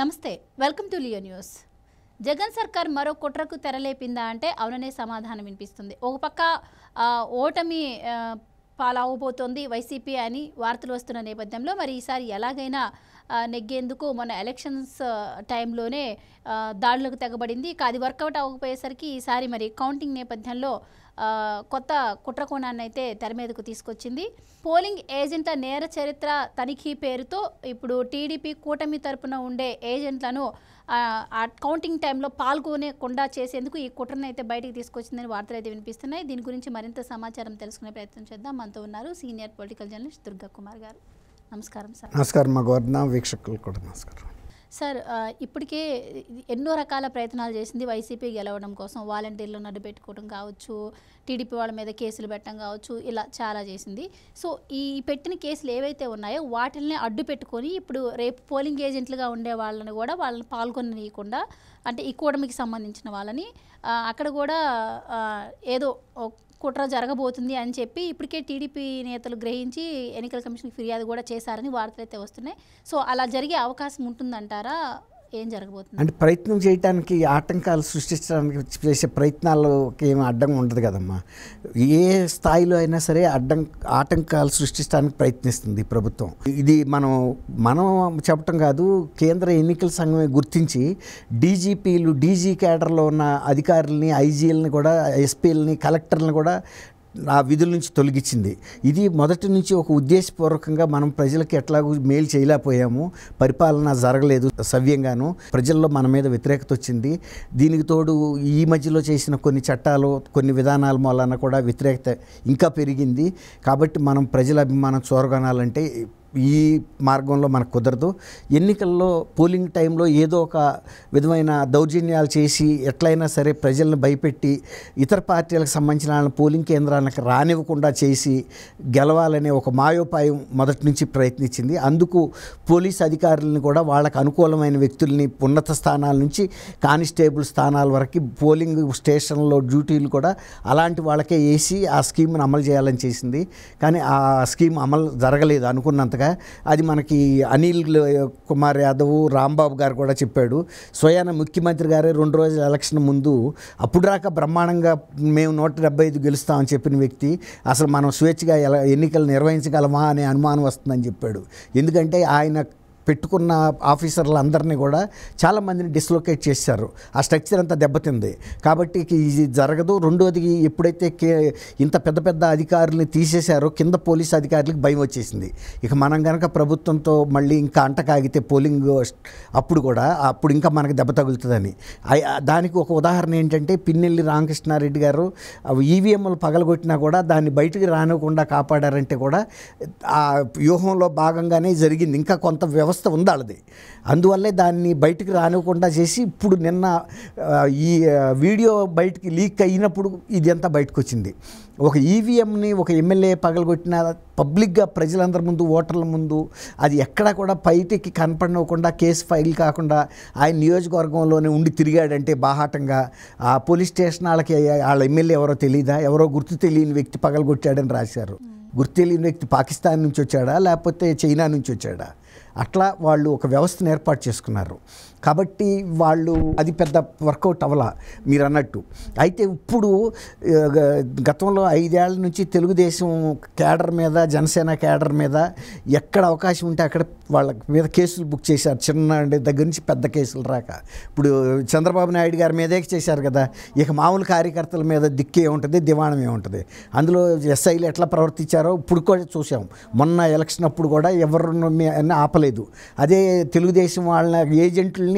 నమస్తే welcome to Leo news. Jagan సర్కార్ మరో కుట్రకు తెరలేపిందా అంటే అవుననే సమాధానం వినిపిస్తుంది. ఒక పక్క ఓటమి పాలవబోతోంది వైసీపీ అని వార్తలు వస్తున్న నేపథ్యంలో మరి ఈసారి ఎలాగైనా నెగ్గేందుకు మొన్న ఎలక్షన్స్ టైంలోనే దాడులకు తెగబడింది. అది వర్కౌట్ అవ్వకపోయేసరికి ఈసారి మరి కౌంటింగ్ నేపథ్యంలో కొత్త కుట్రకోణాన్ని అయితే తెర మీదకు తీసుకొచ్చింది. పోలింగ్ ఏజెంట్ల నేర చరిత్ర తనిఖీ పేరుతో ఇప్పుడు టీడీపీ కూటమి తరపున ఉండే ఏజెంట్లను ఆ కౌంటింగ్ టైంలో పాల్గొనకుండా చేసేందుకు ఈ కుట్రను అయితే బయటికి తీసుకొచ్చిందని వార్తలు అయితే వినిపిస్తున్నాయి. దీని గురించి మరింత సమాచారం తెలుసుకునే ప్రయత్నం చేద్దాం. మనతో ఉన్నారు senior political journalist Durga Kumar గారు. నమస్కారం సార్. నమస్కారం. మా గవర్న వీక్షకులు కూడా నమస్కారం సార్. ఇప్పటికే ఎన్నో రకాల ప్రయత్నాలు చేసింది వైసీపీ గెలవడం కోసం. వాలంటీర్లను అడ్డు పెట్టుకోవడం కావచ్చు, టీడీపీ వాళ్ళ మీద కేసులు పెట్టడం కావచ్చు, ఇలా చాలా చేసింది. సో ఈ పెట్టిన కేసులు ఏవైతే ఉన్నాయో వాటిని అడ్డు పెట్టుకొని ఇప్పుడు రేపు పోలింగ్ ఏజెంట్లుగా ఉండే వాళ్ళని కూడా వాళ్ళని పాల్గొననీయకుండా, అంటే ఈ కూటమికి సంబంధించిన వాళ్ళని అక్కడ కూడా ఏదో కుట్ర జరగబోతుంది అని చెప్పి ఇప్పటికే టీడీపీ నేతలు గ్రహించి ఎన్నికల కమిషన్కి ఫిర్యాదు కూడా చేశారని వార్తలు అయితే వస్తున్నాయి. సో అలా జరిగే అవకాశం ఉంటుందంటారా? ఏం జరగబోతుంది అంటే ప్రయత్నం చేయడానికి, ఆటంకాలు సృష్టించడానికి చేసే ప్రయత్నాలకి ఏమి అడ్డం ఉండదు కదమ్మా. ఏ స్థాయిలో అయినా సరే ఆటంకాలు సృష్టించడానికి ప్రయత్నిస్తుంది ప్రభుత్వం. ఇది మనం చెప్పటం కాదు, కేంద్ర ఎన్నికల సంఘమే గుర్తించి డీజీపీలు, డీజీ క్యాడర్లో ఉన్న అధికారులని, ఐజీలని కూడా, ఎస్పీలని, కలెక్టర్లను కూడా ఆ విధుల నుంచి తొలగించింది. ఇది మొదటి నుంచి ఒక ఉద్దేశపూర్వకంగా మనం ప్రజలకు ఎట్లాగూ మేలు చేయలేకపోయాము, పరిపాలన జరగలేదు సవ్యంగాను, ప్రజల్లో మన మీద వ్యతిరేకత వచ్చింది. దీనికి తోడు ఈ మధ్యలో చేసిన కొన్ని చట్టాలు, కొన్ని విధానాల మూలన కూడా వ్యతిరేకత ఇంకా పెరిగింది. కాబట్టి మనం ప్రజల అభిమానం చూరగొనాలంటే ఈ మార్గంలో మనకు కుదరదు. ఎన్నికల్లో పోలింగ్ టైంలో ఏదో ఒక విధమైన దౌర్జన్యాలు చేసి ఎట్లయినా సరే ప్రజలను భయపెట్టి ఇతర పార్టీలకు సంబంధించిన పోలింగ్ కేంద్రాలకు రానివ్వకుండా చేసి గెలవాలనే ఒక మాయోపాయం మొదటి నుంచి ప్రయత్నించింది. అందుకు పోలీస్ అధికారులను కూడా వాళ్ళకు అనుకూలమైన వ్యక్తుల్ని ఉన్నత స్థానాల నుంచి కానిస్టేబుల్ స్థానాల వరకు పోలింగ్ స్టేషన్లో డ్యూటీలు కూడా అలాంటి వాళ్ళకే వేసి ఆ స్కీమ్ను అమలు చేయాలని చేసింది. కానీ ఆ స్కీమ్ అమలు జరగలేదు అనుకున్నంతగా. అది మనకి అనిల్ కుమార్ యాదవ్, రాంబాబు గారు కూడా చెప్పాడు. స్వయాన ముఖ్యమంత్రి గారే 2 రోజుల ఎలక్షన్ ముందు అప్పుడు దాకా బ్రహ్మాండంగా మేము 175 గెలుస్తామని చెప్పిన వ్యక్తి అసలు మనం స్వేచ్ఛగా ఎన్నికలు నిర్వహించగలమా అనే అనుమానం వస్తుందని చెప్పాడు. ఎందుకంటే ఆయన పెట్టుకున్న ఆఫీసర్లందరినీ కూడా చాలామందిని డిస్లొకేట్ చేశారు. ఆ స్ట్రక్చర్ అంతా దెబ్బతింది. కాబట్టి ఇది జరగదు. రెండోది, ఎప్పుడైతే ఇంత పెద్ద పెద్ద అధికారుల్ని తీసేశారో కింద పోలీస్ అధికారులకు భయం వచ్చేసింది. ఇక మనం కనుక ప్రభుత్వంతో మళ్ళీ ఇంకా అంటకాగితే పోలింగ్ అప్పుడు ఇంకా మనకు దెబ్బ తగులుతుందని. దానికి ఒక ఉదాహరణ ఏంటంటే పిన్నెల్లి రామకృష్ణారెడ్డి గారు ఈవీఎంలు పగలగొట్టినా కూడా దాన్ని బయటకు రానివ్వకుండా కాపాడారంటే కూడా ఆ వ్యూహంలో భాగంగానే జరిగింది. ఇంకా కొంత వ్యవస్థ ఉండాలది. అందువల్లే దాన్ని బయటికి రానివ్వకుండా చేసి ఇప్పుడు నిన్న ఈ వీడియో బయటికి లీక్ అయినప్పుడు ఇది అంతా బయటకు వచ్చింది. ఒక ఈవీఎంని ఒక ఎమ్మెల్యే పగలగొట్టిన పబ్లిక్గా ప్రజలందరి ముందు, ఓటర్ల ముందు, అది ఎక్కడా కూడా బయటికి కనపడకుండా, కేసు ఫైల్ కాకుండా ఆయన నియోజకవర్గంలోనే ఉండి తిరిగాడంటే బాహాటంగా ఆ పోలీస్ స్టేషన్ వాళ్ళ ఎమ్మెల్యే ఎవరో తెలియదా, ఎవరో గుర్తు తెలియని వ్యక్తి పగలగొట్టాడని రాశారు. గుర్తు తెలియని వ్యక్తి పాకిస్తాన్ నుంచి వచ్చాడా లేకపోతే చైనా నుంచి వచ్చాడా? అట్లా వాళ్ళు ఒక వ్యవస్థను ఏర్పాటు చేసుకున్నారు. కాబట్టి వాళ్ళు అది పెద్ద వర్కౌట్ అవ్వాల మీరు అన్నట్టు. అయితే ఇప్పుడు గతంలో 5 ఏళ్ల నుంచి తెలుగుదేశం క్యాడర్ మీద, జనసేన క్యాడర్ మీద ఎక్కడ అవకాశం ఉంటే అక్కడ వాళ్ళ మీద కేసులు బుక్ చేశారు. చిన్న దగ్గర నుంచి పెద్ద కేసులు రాక ఇప్పుడు చంద్రబాబు నాయుడు గారి మీదే చేశారు కదా. ఇక మామూలు కార్యకర్తల మీద దిక్కే ఉంటుంది, దివాణం ఏముంటుంది. అందులో ఎస్ఐలు ఎట్లా ప్రవర్తించారో ఇప్పుడు కూడా చూసాం. మొన్న ఎలక్షన్ అప్పుడు కూడా ఎవరిని ఆపలేదు. అదే తెలుగుదేశం వాళ్ళ ఏజెంట్లు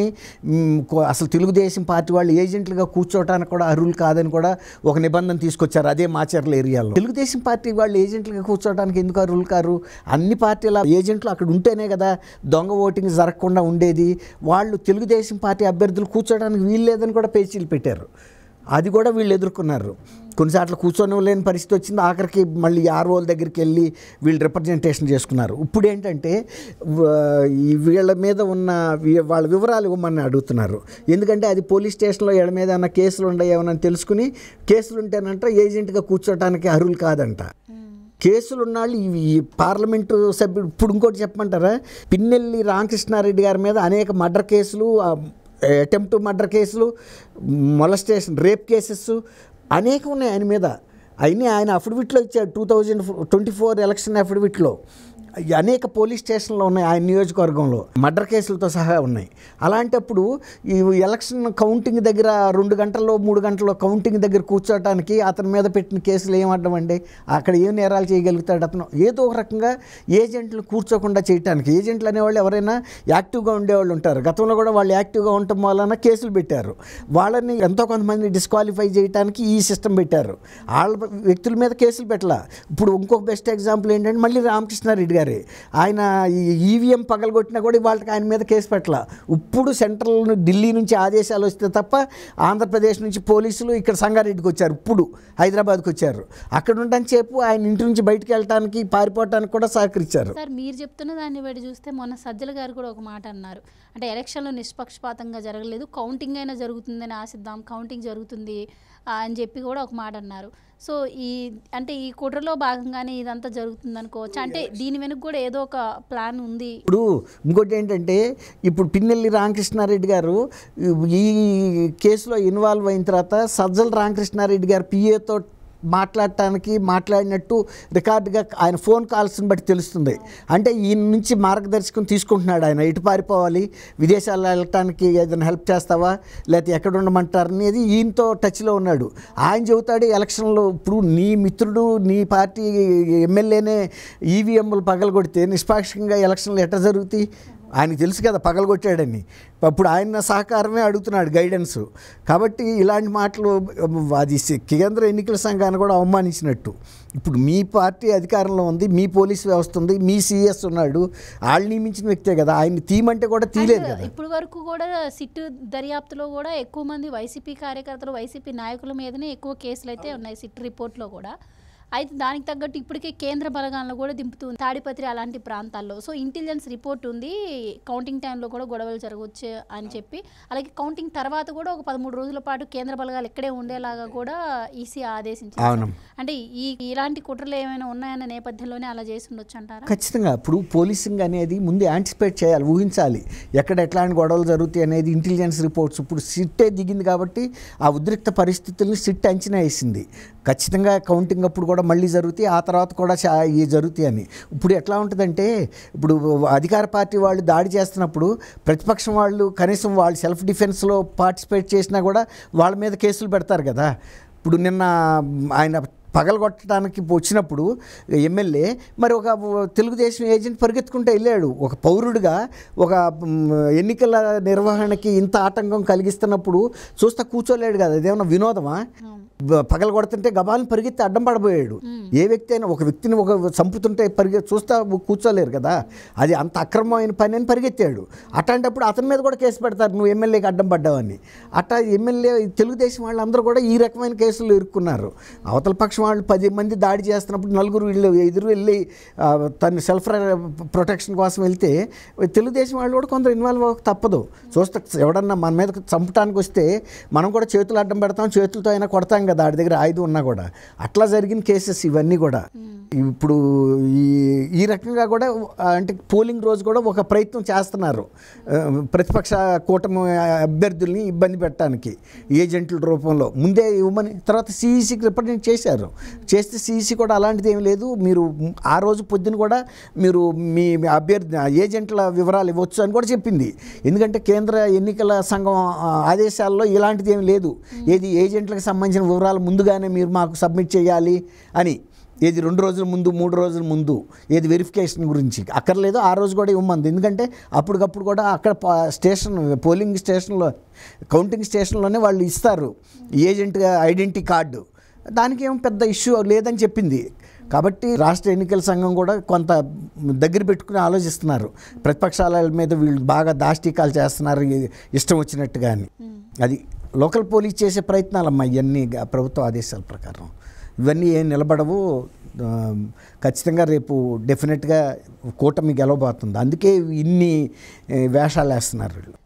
అసలు తెలుగుదేశం పార్టీ వాళ్ళు ఏజెంట్లుగా కూర్చోవటానికి కూడా అర్హులు కాదని కూడా ఒక నిబంధన తీసుకొచ్చారు. అదే మాచర్ల ఏరియాలో తెలుగుదేశం పార్టీ వాళ్ళు ఏజెంట్లుగా కూర్చోవడానికి ఎందుకు అర్హులు కారు? అన్ని పార్టీల ఏజెంట్లు అక్కడ ఉంటేనే కదా దొంగ ఓటింగ్ జరగకుండా ఉండేది. వాళ్ళు తెలుగుదేశం పార్టీ అభ్యర్థులు కూర్చోవడానికి వీలు లేదని కూడా పేచీలు పెట్టారు. అది కూడా వీళ్ళు ఎదుర్కొన్నారు. కొన్నిసార్లు కూర్చొని లేని పరిస్థితి వచ్చింది. ఆఖరికి మళ్ళీ ఆర్ఓల దగ్గరికి వెళ్ళి వీళ్ళు రిప్రజెంటేషన్ చేసుకున్నారు. ఇప్పుడు ఏంటంటే వీళ్ళ మీద ఉన్న వాళ్ళ వివరాలు ఇవ్వమని అడుగుతున్నారు. ఎందుకంటే అది పోలీస్ స్టేషన్లో వీళ్ళ మీద ఏమైనా కేసులు ఉన్నాయేమని తెలుసుకుని, కేసులు ఉంటేనంట ఏజెంట్గా కూర్చోటానికి అర్హులు కాదంట. కేసులు ఉన్నాళ్ళు ఈ పార్లమెంటు సభ్యుడు. ఇప్పుడు ఇంకోటి చెప్పమంటారా, పిన్నెల్లి రామకృష్ణారెడ్డి గారి మీద అనేక మర్డర్ కేసులు, అటెంప్ట్ మర్డర్ కేసులు, మొలస్టేషన్, రేప్ కేసెస్ అనేకం ఉన్నాయి ఆయన మీద. అయినా ఆయన అఫిడవిట్లో ఇచ్చాడు 2024 ఎలక్షన్ అఫిడవిట్లో. అనేక పోలీస్ స్టేషన్లో ఉన్నాయి ఆయన నియోజకవర్గంలో, మర్డర్ కేసులతో సహా ఉన్నాయి. అలాంటప్పుడు ఈ ఎలక్షన్ కౌంటింగ్ దగ్గర 2 గంటల్లో 3 గంటల్లో కౌంటింగ్ దగ్గర కూర్చోటానికి అతని మీద పెట్టిన కేసులు ఏమడ్డం అండి? అక్కడ ఏం నేరాలు చేయగలుగుతాడు అతను? ఏదో ఒక రకంగా ఏజెంట్లు కూర్చోకుండా చేయటానికి. ఏజెంట్లు అనేవాళ్ళు ఎవరైనా యాక్టివ్గా ఉండేవాళ్ళు ఉంటారు. గతంలో కూడా వాళ్ళు యాక్టివ్గా ఉండటం వలన కేసులు పెట్టారు. వాళ్ళని ఎంతో కొంతమంది డిస్క్వాలిఫై చేయడానికి ఈ సిస్టమ్ పెట్టారు. వాళ్ళ వ్యక్తుల మీద కేసులు పెట్టాల. ఇప్పుడు ఇంకొక బెస్ట్ ఎగ్జాంపుల్ ఏంటంటే మళ్ళీ రామకృష్ణారెడ్డి గారు, ఆయన ఈవీఎం పగలగొట్టినా కూడా వాళ్ళకి ఆయన మీద కేసు పెట్టాల. ఇప్పుడు సెంట్రల్ ఢిల్లీ నుంచి ఆదేశాలు వస్తే తప్ప ఆంధ్రప్రదేశ్ నుంచి పోలీసులు ఇక్కడ సంగారెడ్డికి వచ్చారు, ఇప్పుడు హైదరాబాద్కి వచ్చారు. అక్కడ ఉండని చెప్పు ఆయన ఇంటి నుంచి బయటకు వెళ్ళటానికి, పారిపోవటానికి కూడా సహకరించారు. సార్, మీరు చెప్తున్న దాన్ని బట్టి చూస్తే మొన్న సజ్జల గారు కూడా ఒక మాట అన్నారు, అంటే ఎలక్షన్లో నిష్పక్షపాతంగా జరగలేదు, కౌంటింగ్ అయినా జరుగుతుందని ఆశిద్దాం, కౌంటింగ్ జరుగుతుంది అని చెప్పి కూడా ఒక మాట అన్నారు. సో ఈ కుట్రలో భాగంగానే ఇదంతా జరుగుతుంది అనుకోవచ్చు. అంటే దీని వెనుక కూడా ఏదో ఒక ప్లాన్ ఉంది. ఇప్పుడు ఇంకోటి ఏంటంటే, ఇప్పుడు పిన్నెల్లి రామకృష్ణారెడ్డి గారు ఈ కేసులో ఇన్వాల్వ్ అయిన తర్వాత సజ్జల రామకృష్ణారెడ్డి గారు పిఏతో మాట్లాడినట్టు రికార్డుగా ఆయన ఫోన్ కాల్స్ని బట్టి తెలుస్తుంది. అంటే ఈయన నుంచి మార్గదర్శకం తీసుకుంటున్నాడు. ఆయన ఎటు పారిపోవాలి, విదేశాల్లో వెళ్ళటానికి ఏదైనా హెల్ప్ చేస్తావా, లేకపోతే ఎక్కడ ఉండమంటారు అనేది ఈయనతో టచ్లో ఉన్నాడు. ఆయన చెబుతాడు ఎలక్షన్లో, ఇప్పుడు నీ మిత్రుడు నీ పార్టీ ఎమ్మెల్యేనే ఈవీఎంలు పగలగొడితే నిష్పాక్షికంగా ఎలక్షన్లు ఎట్లా జరుగుతాయి? ఆయనకు తెలుసు కదా పగలగొట్టాడని. అప్పుడు ఆయన సహకారమే అడుగుతున్నాడు, గైడెన్స్. కాబట్టి ఇలాంటి మాటలు అది కేంద్ర ఎన్నికల సంఘాన్ని కూడా అవమానించినట్టు. ఇప్పుడు మీ పార్టీ అధికారంలో ఉంది, మీ పోలీస్ వ్యవస్థ ఉంది, మీ సిఎస్ ఉన్నాడు, వాళ్ళు నియమించిన వ్యక్తే కదా, ఆయన తీయమంటే కూడా తీయలేదు కదా. ఇప్పుడు వరకు కూడా సిట్ దర్యాప్తులో కూడా ఎక్కువ మంది వైసీపీ కార్యకర్తలు, వైసీపీ నాయకుల మీదనే ఎక్కువ కేసులు అయితే ఉన్నాయి సిట్ రిపోర్ట్లో కూడా. అయితే దానికి తగ్గట్టు ఇప్పటికే కేంద్ర బలగాలను కూడా దింపుతుంది తాడిపత్రి అలాంటి ప్రాంతాల్లో. సో ఇంటెలిజెన్స్ రిపోర్ట్ ఉంది, కౌంటింగ్ టైంలో కూడా గొడవలు జరగవచ్చు అని చెప్పి. అలాగే కౌంటింగ్ తర్వాత కూడా ఒక 13 రోజుల పాటు కేంద్ర బలగాలు ఇక్కడే ఉండేలాగా కూడా ఈసీ ఆదేశించారు. అంటే ఇలాంటి కుట్రలు ఏమైనా ఉన్నాయన్న నేపథ్యంలోనే అలా చేసి ఉండొచ్చు అంటారా? ఖచ్చితంగా. ఇప్పుడు పోలీసింగ్ అనేది ముందు యాంటిసిపేట్ చేయాలి, ఊహించాలి ఎక్కడ ఎట్లాంటి గొడవలు జరుగుతాయి అనేది. ఇంటెలిజెన్స్ రిపోర్ట్స్ ఇప్పుడు సిట్టే దిగింది కాబట్టి ఆ ఉద్రిక్త పరిస్థితుల్ని సిట్ అంచనా వేసింది. ఖచ్చితంగా కౌంటింగ్ అప్పుడు కూడా మళ్ళీ జరుగుతాయి, ఆ తర్వాత కూడా జరుగుతాయి అని. ఇప్పుడు ఎట్లా ఉంటుందంటే, ఇప్పుడు అధికార పార్టీ వాళ్ళు దాడి చేస్తున్నప్పుడు ప్రతిపక్షం వాళ్ళు కనీసం వాళ్ళు సెల్ఫ్ డిఫెన్స్లో పార్టిసిపేట్ చేసినా కూడా వాళ్ళ మీద కేసులు పెడతారు కదా. ఇప్పుడు నిన్న ఆయన పగలగొట్టడానికి వచ్చినప్పుడు ఎమ్మెల్యే మరి ఒక తెలుగుదేశం ఏజెంట్ పరిగెత్తుకుంటూ వెళ్ళాడు. ఒక పౌరుడిగా ఒక ఎన్నికల నిర్వహణకి ఇంత ఆటంకం కలిగిస్తున్నప్పుడు చూస్తా కూర్చోలేడు కదా. అదేమన్నా వినోదమా? పగలగొడుతుంటే గబాలను పరిగెత్తి అడ్డం పడబోయాడు. ఏ వ్యక్తి అయినా ఒక వ్యక్తిని చంపుతుంటే చూస్తా కూర్చోలేరు కదా. అది అంత అక్రమమైన పని అని పరిగెత్తాడు. అట్లాంటప్పుడు అతని మీద కూడా కేసు పెడతారు, నువ్వు ఎమ్మెల్యేకి అడ్డం పడ్డావని. అట్లా ఎమ్మెల్యే తెలుగుదేశం వాళ్ళందరూ కూడా ఈ రకమైన కేసులు ఇరుక్కున్నారు. అవతల పక్షం వాళ్ళు 10 మంది దాడి చేస్తున్నప్పుడు నలుగురు ఎదురు వెళ్ళి తను సెల్ఫ్ ప్రొటెక్షన్ కోసం వెళ్తే తెలుగుదేశం వాళ్ళు కూడా కొందరు ఇన్వాల్వ్ అవ్వక తప్పదు. చూస్తే ఎవడన్నా మన మీద చంపడానికి వస్తే మనం కూడా చేతులు అడ్డం పెడతాం, చేతులతో అయినా కొడతాం కదా, ఆడి దగ్గర ఆయుధం ఉన్నా కూడా. అట్లా జరిగిన కేసెస్ ఇవన్నీ కూడా. ఇప్పుడు ఈ రకంగా కూడా అంటే పోలింగ్ రోజు కూడా ఒక ప్రయత్నం చేస్తున్నారు ప్రతిపక్ష కూటమి అభ్యర్థుల్ని ఇబ్బంది పెట్టడానికి ఏజెంట్ల రూపంలో. ముందే ఇవ్వమని తర్వాత సిఈసికి రిప్రజెంట్ చేస్తే సిఈసి కూడా అలాంటిది ఏం లేదు, మీరు ఆ రోజు పొద్దున కూడా మీరు మీ అభ్యర్థి ఏజెంట్ల వివరాలు ఇవ్వచ్చు అని కూడా చెప్పింది. ఎందుకంటే కేంద్ర ఎన్నికల సంఘం ఆదేశాల్లో ఇలాంటిది ఏం లేదు. ఏది ఏజెంట్లకు సంబంధించిన వివరాలు ముందుగానే మీరు మాకు సబ్మిట్ చేయాలి అని. ఏది 2 రోజుల ముందు 3 రోజుల ముందు ఏది వెరిఫికేషన్ గురించి అక్కర్లేదు, ఆ రోజు కూడా ఇవ్వమంది. ఎందుకంటే అప్పటికప్పుడు కూడా అక్కడ పోలింగ్ స్టేషన్లో కౌంటింగ్ స్టేషన్లోనే వాళ్ళు ఇస్తారు ఏజెంట్ ఐడెంటిటీ కార్డు. దానికి ఏం పెద్ద ఇష్యూ లేదని చెప్పింది. కాబట్టి రాష్ట్ర ఎన్నికల సంఘం కూడా కొంత దగ్గర పెట్టుకుని ఆలోచిస్తున్నారు. ప్రతిపక్షాల మీద వీళ్ళు బాగా దాష్టీకాలు చేస్తున్నారు ఇష్టం వచ్చినట్టుగా అని. అది లోకల్ పోలీస్ చేసే ప్రయత్నాలమ్మా ఇవన్నీ ప్రభుత్వ ఆదేశాల ప్రకారం. ఇవన్నీ ఏం నిలబడవు. ఖచ్చితంగా రేపు డెఫినెట్గా కూటమి గెలవబోతుంది. అందుకే ఇన్ని వేషాలు వేస్తున్నారు వీళ్ళు.